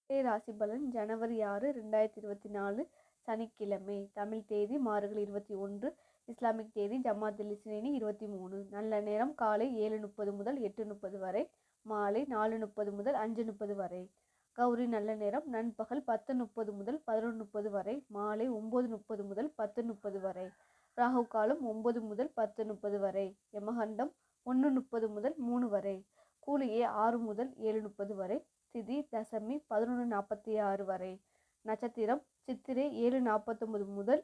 ராசி பலன் ஜனவரி 6, 2024 சனிக்கிழமை. தமிழ் தேதி மார்கழி 21. இஸ்லாமிக் தேதி ஜமாத்துல் இஸ்லாமி 23. நல்ல நேரம் காலை 7:30 முதல் 8:30 வரை, மாலை 4:30 முதல் 5:30 வரை. கௌரி நல்ல நேரம் நண்பகல் 10:30 முதல் 11:30 வரை, மாலை 9:30 முதல் 10:30 வரை. ராகு காலம் 9 முதல் 10:30 வரை. யமகண்டம் 1:30 முதல் 3 வரை. கூலியே 6 முதல் 7:30 வரை. திதி தசமி 11:46 வரை. நட்சத்திரம் சித்திரை 7:49 முதல்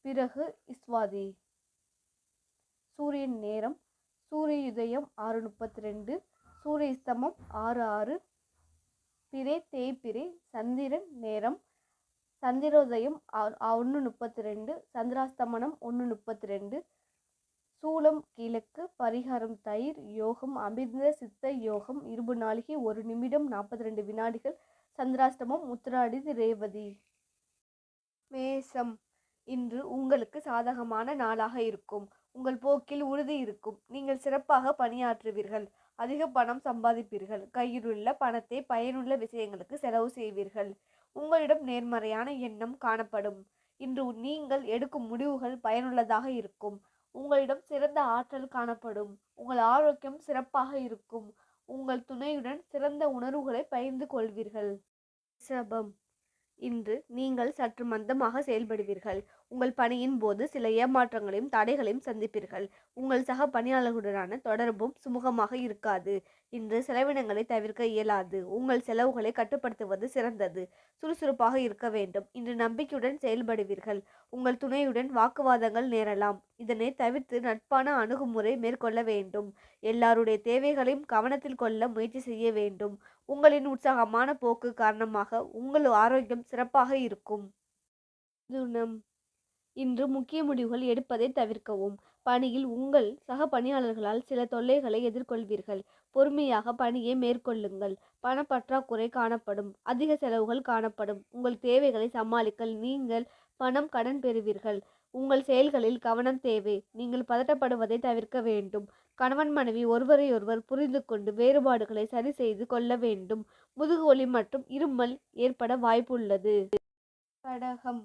பிறகு இஸ்வாதி. சூரியன் நேரம் சூரியோதயம் 6:32, சூரியஸ்தமம் 6:06, பிறை தேய்பிறை. சந்திரன் நேரம் சந்திரோதயம் 1:32, சந்திராஸ்தமனம் 1:32. சூலம் கிழக்கு. பரிகாரம் தயிர். யோகம் அமிர்த சித்த யோகம் 20 நாளிகை 1 நிமிடம் 42 வினாடிகள். சந்திராஷ்டமம் உத்திராடி ரேவதி. மேசம். இன்று உங்களுக்கு சாதகமான நாளாக இருக்கும். உங்கள் போக்கில் உறுதி இருக்கும். நீங்கள் சிறப்பாக பணியாற்றுவீர்கள். அதிக பணம் சம்பாதிப்பீர்கள். கையிலுள்ள பணத்தை பயனுள்ள விஷயங்களுக்கு செலவு செய்வீர்கள். உங்களிடம் நேர்மறையான எண்ணம் காணப்படும். இன்று நீங்கள் எடுக்கும் முடிவுகள் பயனுள்ளதாக இருக்கும். உங்களிடம் சிறந்த ஆற்றல் காணப்படும். உங்கள் ஆரோக்கியம் சிறப்பாக இருக்கும். உங்கள் துணையுடன் சிறந்த உணர்வுகளை பகிர்ந்து கொள்வீர்கள். ரிஷபம். இன்று நீங்கள் சற்று மந்தமாக செயல்படுவீர்கள். உங்கள் பணியின் போது சில ஏமாற்றங்களையும் தடைகளையும் சந்திப்பீர்கள். உங்கள் சக பணியாளர்களுடனான தொடர்பும் சுமூகமாக இருக்காது. இன்று செலவினங்களை தவிர்க்க இயலாது. உங்கள் செலவுகளை கட்டுப்படுத்துவது சிறந்தது. சுறுசுறுப்பாக இருக்க வேண்டும். இன்று நம்பிக்கையுடன் செயல்படுவீர்கள். உங்கள் துணையுடன் வாக்குவாதங்கள் நேரலாம். இதனை தவிர்த்து நட்பான அணுகுமுறை மேற்கொள்ள வேண்டும். எல்லாருடைய தேவைகளையும் கவனத்தில் கொள்ள முயற்சி செய்ய வேண்டும். உங்களின் உற்சாகமான போக்கு காரணமாக உங்கள் ஆரோக்கியம் சிறப்பாக இருக்கும். மிதுனம். இன்று முக்கிய முடிவுகள் எடுப்பதை தவிர்க்கவும். பணியில் உங்கள் சக பணியாளர்களால் சில தொல்லைகளை எதிர்கொள்வீர்கள். பொறுமையாக பணியை மேற்கொள்ளுங்கள். பணப்பற்றாக்குறை காணப்படும். அதிக செலவுகள் காணப்படும். உங்கள் தேவைகளை சமாளிக்க நீங்கள் பணம் கடன் பெறுவீர்கள். உங்கள் செயல்களில் கவனம் தேவை. நீங்கள் பதட்டப்படுவதை தவிர்க்க வேண்டும். கணவன் மனைவி ஒருவரையொருவர் புரிந்து கொண்டு வேறுபாடுகளை சரி செய்து கொள்ள வேண்டும். முதுகு வலி மற்றும் இருமல் ஏற்பட வாய்ப்புள்ளது. கடகம்.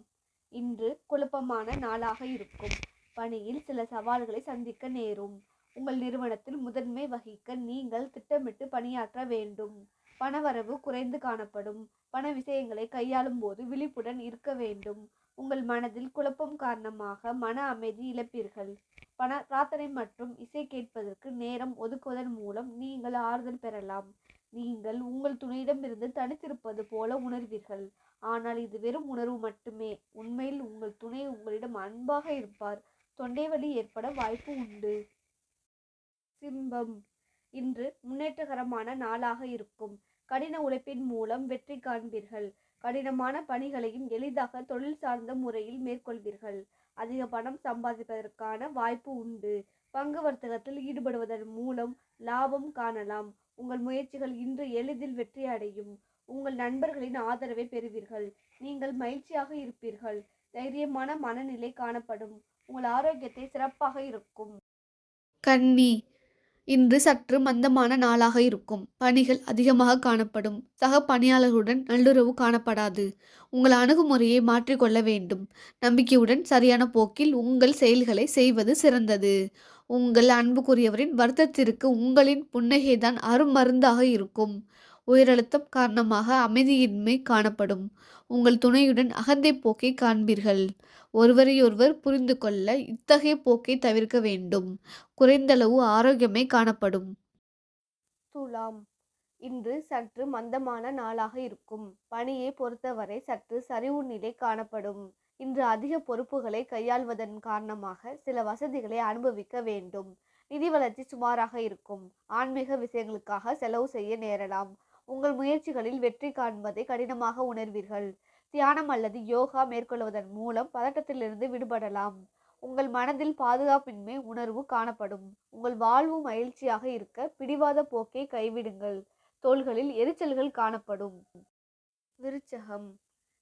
இன்று குழப்பமான நாளாக இருக்கும். பணியில் சில சவால்களை சந்திக்க நேரும். உங்கள் நிறுவனத்தில் முதன்மை வகிக்க நீங்கள் திட்டமிட்டு பணியாற்ற வேண்டும். பணவரவு குறைந்து காணப்படும். பண விஷயங்களை கையாளும் போது விழிப்புடன் இருக்க வேண்டும். உங்கள் மனதில் குழப்பம் காரணமாக மன அமைதி இழப்பீர்கள். பிரார்த்தனை மற்றும் இசை கேட்பதற்கு நேரம் ஒதுக்குவதன் மூலம் நீங்கள் ஆறுதல் பெறலாம். நீங்கள் உங்கள் துணையிடமிருந்து தனித்திருப்பது போல உணர்வீர்கள். ஆனால் இது வெறும் உணர்வு மட்டுமே. உண்மையில் உங்கள் துணை உங்களிடம் அன்பாக இருப்பார். தொண்டை வலி ஏற்பட வாய்ப்பு உண்டு. சிம்பம். இன்று முன்னேற்றகரமான நாளாக இருக்கும். கடின உழைப்பின் மூலம் வெற்றி காண்பீர்கள். கடினமான பணிகளையும் எளிதாக தொழில் சார்ந்த முறையில் மேற்கொள்வீர்கள். அதிக பணம் சம்பாதிப்பதற்கான வாய்ப்பு உண்டு. பங்கு வர்த்தகத்தில் ஈடுபடுவதன் மூலம் லாபம் காணலாம். உங்கள் முயற்சிகள் இன்று எளிதில் வெற்றி அடையும். உங்கள் நண்பர்களின் ஆதரவை பெறுவீர்கள். நீங்கள் மகிழ்ச்சியாக இருப்பீர்கள். தைரியமான மனநிலை காணப்படும். உங்கள் ஆரோக்கியத்தை சிறப்பாக இருக்கும். கன்னி. இன்று சற்று மந்தமான நாளாக இருக்கும். பணிகள் அதிகமாக காணப்படும். சக பணியாளர்களுடன் நல்லுறவு காணப்படாது. உங்கள் அணுகுமுறையை மாற்றிக்கொள்ள வேண்டும். நம்பிக்கையுடன் சரியான போக்கில் உங்கள் செயல்களை செய்வது சிறந்தது. உங்கள் அன்புக்குரியவரின் வருத்தத்திற்கு உங்களின் புன்னகைதான் அருமருந்தாக இருக்கும். உயரழுத்தம் காரணமாக அமைதியின்மை காணப்படும். உங்கள் துணையுடன் அகந்தை போக்கை காண்பீர்கள். ஒருவரையொருவர் புரிந்து கொள்ள இத்தகைய போக்கை தவிர்க்க வேண்டும். குறைந்தளவு ஆரோக்கியமே காணப்படும். துலாம். இன்று சற்று மந்தமான நாளாக இருக்கும். பணியை பொறுத்தவரை சற்று சரிவு நிலை காணப்படும். இன்று அதிக பொறுப்புகளை கையாள்வதன் காரணமாக சில வசதிகளை அனுபவிக்க வேண்டும். நிதி வளர்ச்சி சுமாராக இருக்கும். ஆன்மீக விஷயங்களுக்காக செலவு செய்ய நேரலாம். உங்கள் முயற்சிகளில் வெற்றி காண்பதை கடினமாக உணர்வீர்கள். தியானம் அல்லது யோகா மேற்கொள்வதன் மூலம் பதட்டத்திலிருந்து விடுபடலாம். உங்கள் மனதில் பாதுகாப்பின்மை உணர்வு காணப்படும். உங்கள் வாழ்வு மகிழ்ச்சியாக இருக்க பிடிவாத போக்கை கைவிடுங்கள். தோள்களில் எரிச்சல்கள் காணப்படும். விருச்சகம்.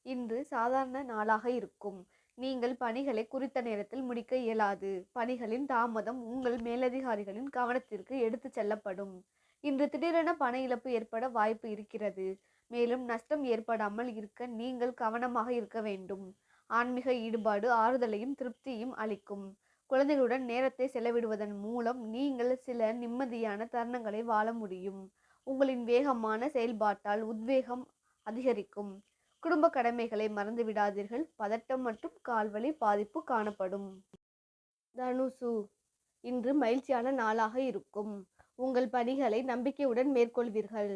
இன்று சாதாரண நாளாக இருக்கும். நீங்கள் பணிகளை குறித்த நேரத்தில் முடிக்க இயலாது. பணிகளின் தாமதம் உங்கள் மேலதிகாரிகளின் கவனத்திற்கு எடுத்து செல்லப்படும். இன்று திடீரென பண இழப்பு ஏற்பட வாய்ப்பு இருக்கிறது. மேலும் நஷ்டம் ஏற்படாமல் இருக்க நீங்கள் கவனமாக இருக்க வேண்டும். ஆன்மீக ஈடுபாடு ஆறுதலையும் திருப்தியும் அளிக்கும். குழந்தைகளுடன் நேரத்தை செலவிடுவதன் மூலம் நீங்கள் சில நிம்மதியான தருணங்களை வாழ முடியும். உங்களின் வேகமான செயல்பாட்டால் உத்வேகம் அதிகரிக்கும். குடும்ப கடமைகளை மறந்து விடாதீர்கள். பதட்டம் மற்றும் கால்வலி பாதிப்பு காணப்படும். தனுசு, இன்று மகிழ்ச்சியான நாளாக இருக்கும். உங்கள் பணிகளை நம்பிக்கையுடன் மேற்கொள்வீர்கள்.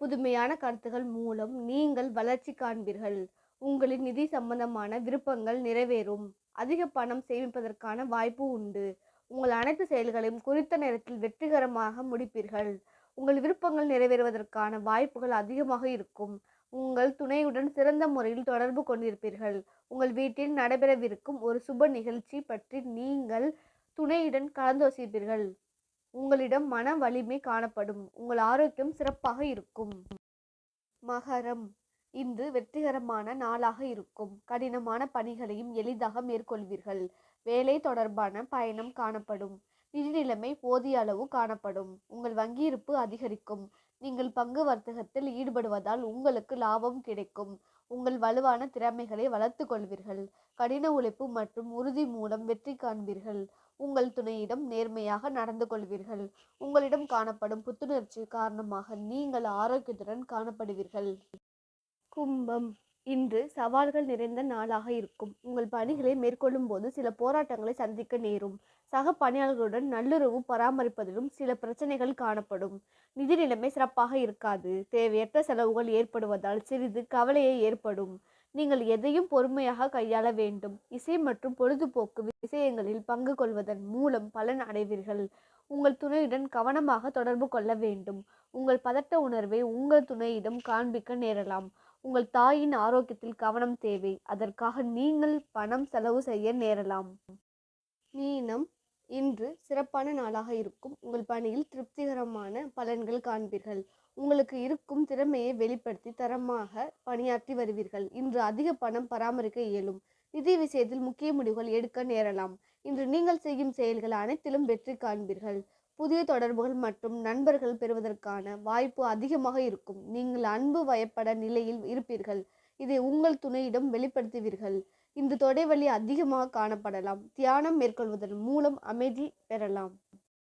புதுமையான கருத்துகள் மூலம் நீங்கள் வளர்ச்சி காண்பீர்கள். உங்களின் நிதி சம்பந்தமான விருப்பங்கள் நிறைவேறும். அதிக பணம் சேமிப்பதற்கான வாய்ப்பு உண்டு. உங்கள் அனைத்து செயல்களையும் குறித்த நேரத்தில் வெற்றிகரமாக முடிப்பீர்கள். உங்கள் விருப்பங்கள் நிறைவேறுவதற்கான வாய்ப்புகள் அதிகமாக இருக்கும். உங்கள் துணையுடன் சிறந்த முறையில் தொடர்பு கொண்டிருப்பீர்கள். உங்கள் வீட்டில் நடைபெறவிருக்கும் ஒரு சுப நிகழ்ச்சி பற்றி நீங்கள் துணையுடன் கலந்தோசிப்பீர்கள். உங்களிடம் மன வலிமை காணப்படும். உங்கள் ஆரோக்கியம் சிறப்பாக இருக்கும். மகரம், இன்று வெற்றிகரமான நாளாக இருக்கும். கடினமான பணிகளையும் எளிதாக மேற்கொள்வீர்கள். வேலை தொடர்பான பயணம் காணப்படும். நிதி நிலைமை போதிய அளவு காணப்படும். உங்கள் வங்கி இருப்பு அதிகரிக்கும். நீங்கள் பங்கு வர்த்தகத்தில் ஈடுபடுவதால் உங்களுக்கு லாபம் கிடைக்கும். உங்கள் வலுவான திறமைகளை வளர்த்து கொள்வீர்கள். கடின உழைப்பு மற்றும் உறுதி மூலம் வெற்றி காண்பீர்கள். உங்கள் துணையிடம் நேர்மையாக நடந்து கொள்வீர்கள். உங்களிடம் காணப்படும் புத்துணர்ச்சி காரணமாக நீங்கள் ஆரோக்கியத்துடன் காணப்படுவீர்கள். கும்பம், இன்று சவால்கள் நிறைந்த நாளாக இருக்கும். உங்கள் பணிகளை மேற்கொள்ளும் போது சில போராட்டங்களை சந்திக்க நேரும். சக பணியாளர்களுடன் நல்லுறவு பராமரிப்பதிலும் சில பிரச்சனைகள் காணப்படும். நிதி நிலைமை சிறப்பாக இருக்காது. தேவையற்ற செலவுகள் ஏற்படுவதால் சிறிது கவலையை ஏற்படும். நீங்கள் எதையும் பொறுமையாக கையாள வேண்டும். இசை மற்றும் பொழுதுபோக்கு விஷயங்களில் பங்கு கொள்வதன் மூலம் பலன் அடைவீர்கள். உங்கள் துணையுடன் கவனமாக தொடர்பு கொள்ள வேண்டும். உங்கள் பதட்ட உணர்வை உங்கள் துணையிடம் காண்பிக்க நேரலாம். உங்கள் தாயின் ஆரோக்கியத்தில் கவனம் தேவை. அதற்காக நீங்கள் பணம் செலவு செய்ய நேரலாம். மீனம், இன்று சிறப்பான நாளாக இருக்கும். உங்கள் பணியில் திருப்திகரமான பலன்கள் காண்பீர்கள். உங்களுக்கு இருக்கும் திறமையை வெளிப்படுத்தி தரமாக பணியாற்றி வருவீர்கள். இன்று அதிக பணம் பராமரிக்க இயலும். நிதி விஷயத்தில் முக்கிய முடிவுகள் எடுக்க நேரலாம். இன்று நீங்கள் செய்யும் செயல்கள் அனைத்திலும் வெற்றி காண்பீர்கள். புதிய தொடர்புகள் மற்றும் நண்பர்கள் பெறுவதற்கான வாய்ப்பு அதிகமாக இருக்கும். நீங்கள் அன்பு வயப்பட நிலையில் இருப்பீர்கள். இதை உங்கள் துணையிடம் வெளிப்படுத்துவீர்கள். இன்று தொடைவலி அதிகமாக காணப்படலாம். தியானம் மேற்கொள்வதன் மூலம் அமைதி பெறலாம்.